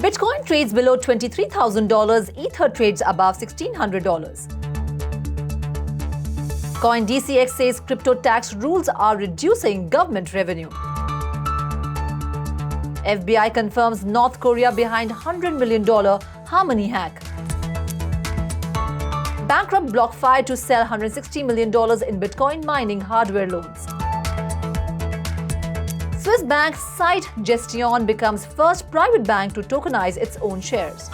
Bitcoin trades below $23,000, Ether trades above $1,600. CoinDCX says crypto tax rules are reducing government revenue. FBI confirms North Korea behind $100 million Harmony hack. Bankrupt BlockFi to sell $160 million in Bitcoin mining hardware loans. Swiss bank Cité Gestion becomes first private bank to tokenize its own shares.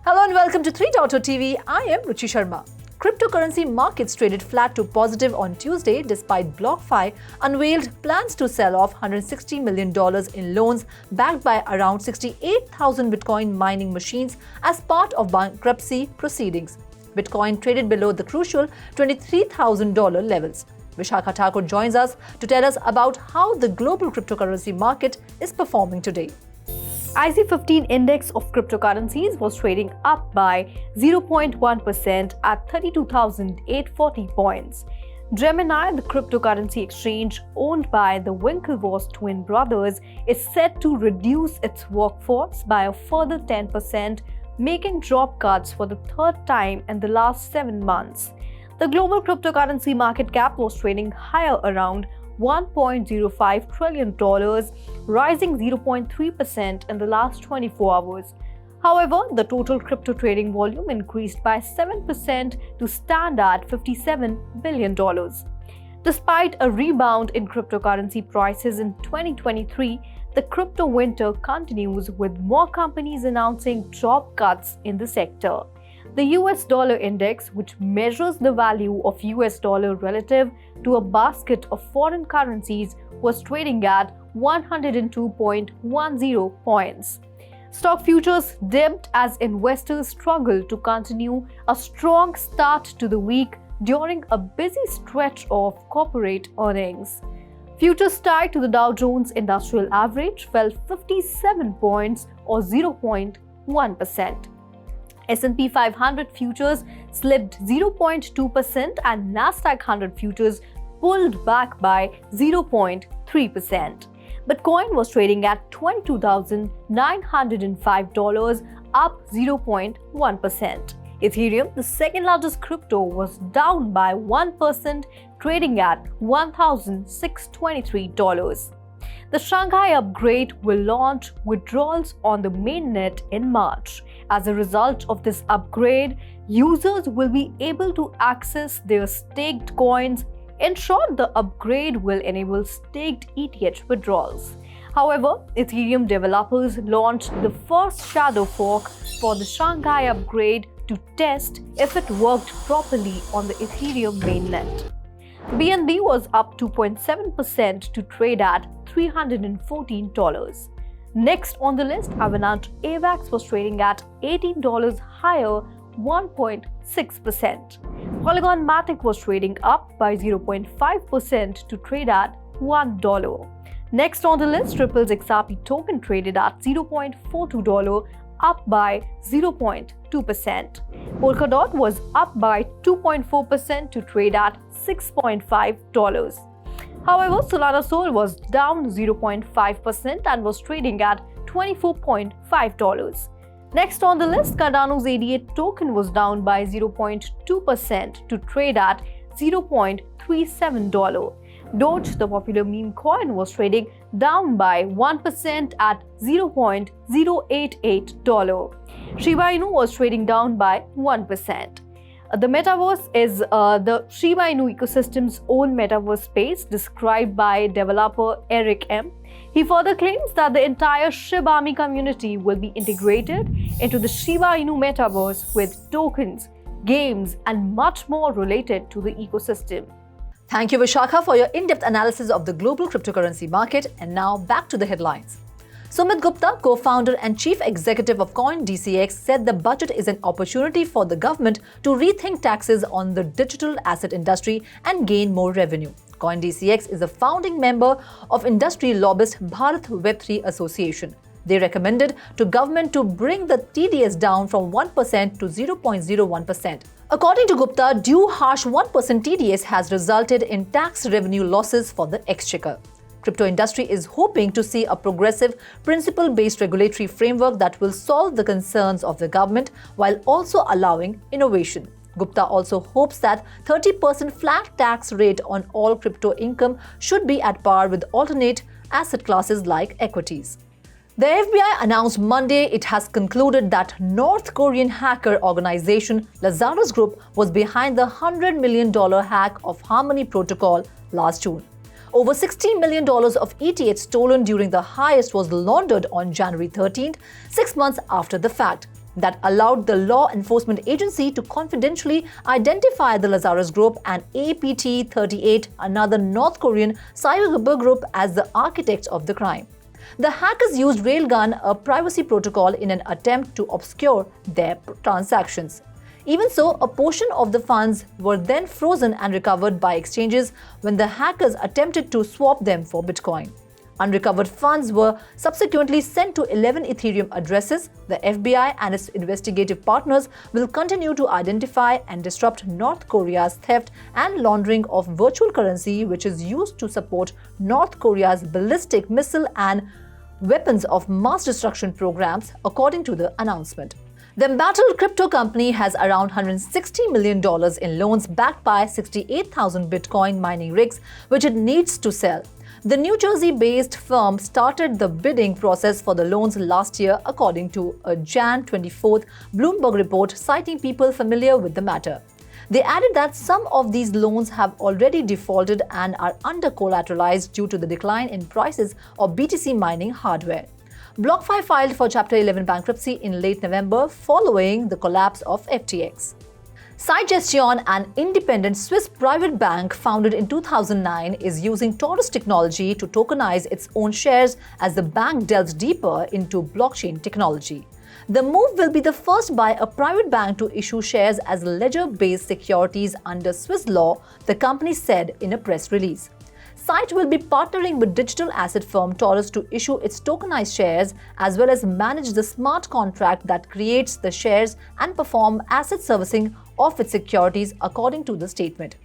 Hello and welcome to 3.0 TV. I am Ruchi Sharma. Cryptocurrency markets traded flat to positive on Tuesday despite BlockFi unveiled plans to sell off $160 million in loans backed by around 68,000 Bitcoin mining machines as part of bankruptcy proceedings. Bitcoin traded below the crucial $23,000 levels. Vishakha Thakur joins us to tell us about how the global cryptocurrency market is performing today. IC15 index of cryptocurrencies was trading up by 0.1% at 32,840 points. Gemini, the cryptocurrency exchange owned by the Winklevoss twin brothers, is set to reduce its workforce by a further 10%, making job cuts for the third time in the last 7 months. The global cryptocurrency market cap was trading higher around $1.05 trillion, rising 0.3% in the last 24 hours. However, the total crypto trading volume increased by 7% to stand at $57 billion. Despite a rebound in cryptocurrency prices in 2023, the crypto winter continues with more companies announcing job cuts in the sector. The US dollar index, which measures the value of US dollar relative to a basket of foreign currencies, was trading at 102.10 points. Stock futures dipped as investors struggled to continue a strong start to the week during a busy stretch of corporate earnings. Futures tied to the Dow Jones Industrial Average fell 57 points or 0.1%. S&P 500 futures slipped 0.2% and Nasdaq 100 futures pulled back by 0.3%. Bitcoin was trading at $22,905, up 0.1%. Ethereum, the second largest crypto, was down by 1%, trading at $1,623. The Shanghai upgrade will launch withdrawals on the mainnet in March. As a result of this upgrade, users will be able to access their staked coins. In short, the upgrade will enable staked ETH withdrawals. However, Ethereum developers launched the first shadow fork for the Shanghai upgrade to test if it worked properly on the Ethereum mainnet. BNB was up 2.7% to trade at $314. Next on the list, Avalanche AVAX was trading at $18 higher, 1.6%. Polygon Matic was trading up by 0.5% to trade at $1. Next on the list, Ripple's XRP token traded at $0.42, up by 0.2%. Polkadot was up by 2.4% to trade at $6.5. However, Solana Sol was down 0.5% and was trading at $24.5. Next on the list, Cardano's 88 token was down by 0.2% to trade at $0.37. Doge, the popular meme coin, was trading down by 1% at $0.088. Shiba Inu was trading down by 1%. The Metaverse is the Shiba Inu ecosystem's own metaverse space described by developer Eric M. He further claims that the entire Shiba Inu community will be integrated into the Shiba Inu metaverse with tokens, games, and much more related to the ecosystem. Thank you, Vishakha, for your in-depth analysis of the global cryptocurrency market. And now back to the headlines. Sumit Gupta, co-founder and chief executive of CoinDCX, said the budget is an opportunity for the government to rethink taxes on the digital asset industry and gain more revenue. CoinDCX is a founding member of industry lobbyist Bharat Web3 Association. They recommended to government to bring the TDS down from 1% to 0.01%. According to Gupta, due harsh 1% TDS has resulted in tax revenue losses for the exchequer. Crypto industry is hoping to see a progressive, principle-based regulatory framework that will solve the concerns of the government while also allowing innovation. Gupta also hopes that 30% flat tax rate on all crypto income should be at par with alternate asset classes like equities. The FBI announced Monday it has concluded that North Korean hacker organization Lazarus Group was behind the $100 million hack of Harmony Protocol last June. Over $60 million of ETH stolen during the heist was laundered on January 13th, 6 months after the fact. That allowed the law enforcement agency to confidentially identify the Lazarus Group and APT-38, another North Korean cyber group, as the architects of the crime. The hackers used Railgun, a privacy protocol, in an attempt to obscure their transactions. Even so, a portion of the funds were then frozen and recovered by exchanges when the hackers attempted to swap them for Bitcoin. Unrecovered funds were subsequently sent to 11 Ethereum addresses. The FBI and its investigative partners will continue to identify and disrupt North Korea's theft and laundering of virtual currency, which is used to support North Korea's ballistic missile and weapons of mass destruction programs, according to the announcement. The embattled crypto company has around $160 million in loans backed by 68,000 Bitcoin mining rigs, which it needs to sell. The New Jersey-based firm started the bidding process for the loans last year, according to a Jan 24th Bloomberg report citing people familiar with the matter. They added that some of these loans have already defaulted and are under-collateralized due to the decline in prices of BTC mining hardware. BlockFi filed for Chapter 11 bankruptcy in late November following the collapse of FTX. Gestion, an independent Swiss private bank founded in 2009, is using Taurus technology to tokenize its own shares as the bank delves deeper into blockchain technology. The move will be the first by a private bank to issue shares as ledger-based securities under Swiss law, the company said in a press release. Cité will be partnering with digital asset firm Taurus to issue its tokenized shares as well as manage the smart contract that creates the shares and perform asset servicing of its securities, according to the statement.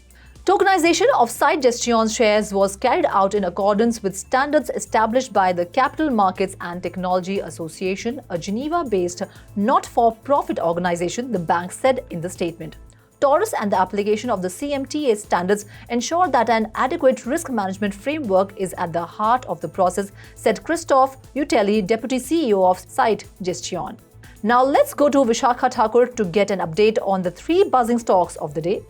Tokenization of Gestion's shares was carried out in accordance with standards established by the Capital Markets and Technology Association, a Geneva-based not-for-profit organization, the bank said in the statement. Taurus and the application of the CMTA standards ensure that an adequate risk management framework is at the heart of the process, said Christophe Utelli, Deputy CEO of Cité Gestion. Now let's go to Vishakha Thakur to get an update on the 3 buzzing stocks of the day.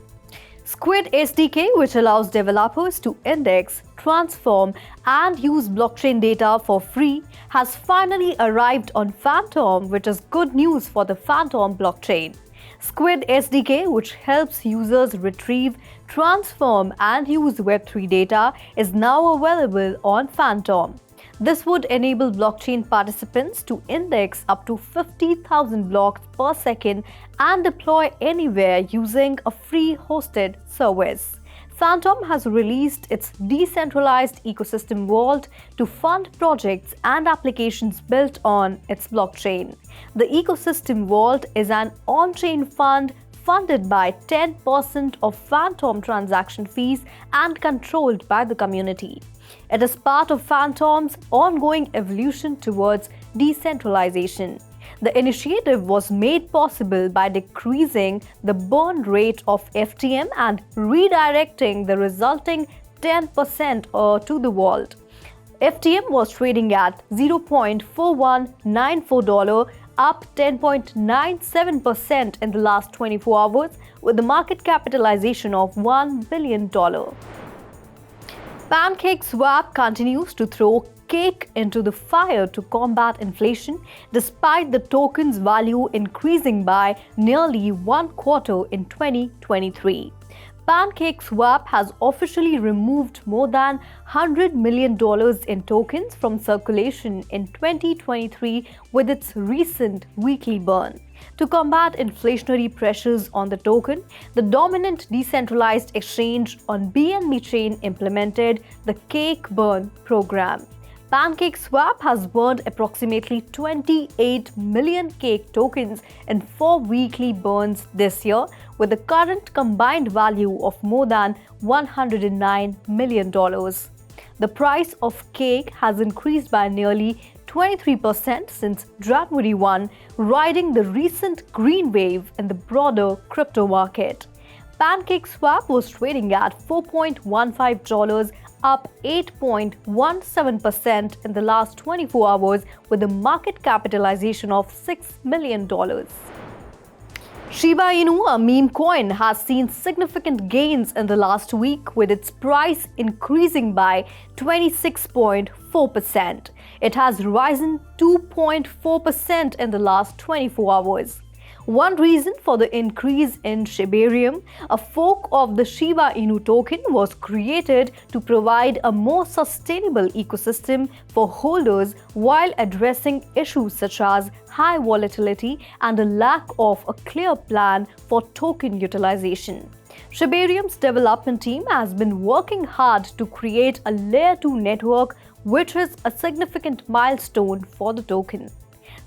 Squid SDK, which allows developers to index, transform, and use blockchain data for free, has finally arrived on Phantom, which is good news for the Phantom blockchain. Squid SDK, which helps users retrieve, transform, and use Web3 data, is now available on Phantom. This would enable blockchain participants to index up to 50,000 blocks per second and deploy anywhere using a free hosted service. Phantom has released its decentralized ecosystem vault to fund projects and applications built on its blockchain. The ecosystem vault is an on-chain fund funded by 10% of Phantom transaction fees and controlled by the community. It is part of Phantom's ongoing evolution towards decentralization. The initiative was made possible by decreasing the burn rate of FTM and redirecting the resulting 10% to the vault. FTM was trading at $0.4194, up 10.97% in the last 24 hours, with a market capitalization of $1 billion. PancakeSwap continues to throw cake into the fire to combat inflation, despite the token's value increasing by nearly 1/4 in 2023. PancakeSwap has officially removed more than $100 million in tokens from circulation in 2023 with its recent weekly burn. To combat inflationary pressures on the token, the dominant decentralized exchange on BNB chain implemented the Cake Burn program. PancakeSwap has burned approximately 28 million cake tokens in 4 weekly burns this year, with a current combined value of more than $109 million. The price of cake has increased by nearly 23% since January 1, riding the recent green wave in the broader crypto market. PancakeSwap was trading at $4.15, up 8.17% in the last 24 hours, with a market capitalization of $6 million. Shiba Inu, a meme coin, has seen significant gains in the last week, with its price increasing by 26.4%. It has risen 2.4% in the last 24 hours. One reason for the increase in Shibarium, a fork of the Shiba Inu token, was created to provide a more sustainable ecosystem for holders while addressing issues such as high volatility and a lack of a clear plan for token utilization. Shibarium's development team has been working hard to create a Layer 2 network, which is a significant milestone for the token.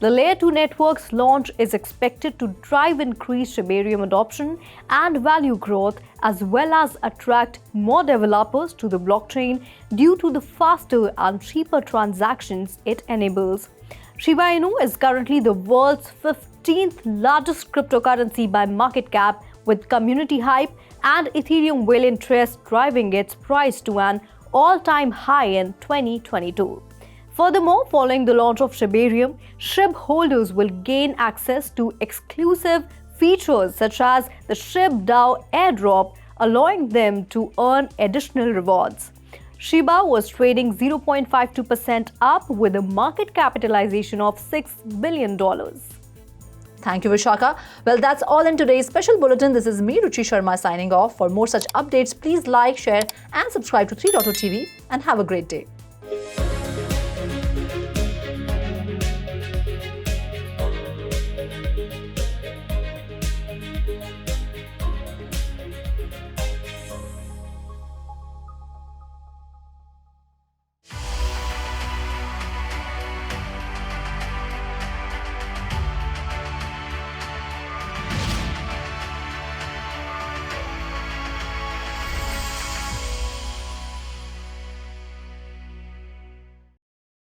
The Layer 2 network's launch is expected to drive increased Shibarium adoption and value growth, as well as attract more developers to the blockchain due to the faster and cheaper transactions it enables. Shiba Inu is currently the world's 15th largest cryptocurrency by market cap, with community hype and Ethereum whale interest driving its price to an all-time high in 2022. Furthermore, following the launch of Shibarium, SHIB holders will gain access to exclusive features such as the SHIB DAO airdrop, allowing them to earn additional rewards. Shiba was trading 0.52% up, with a market capitalization of $6 billion. Thank you, Vishaka. Well, that's all in today's special bulletin. This is me, Ruchi Sharma, signing off. For more such updates, please like, share and subscribe to 3.0 TV, and have a great day.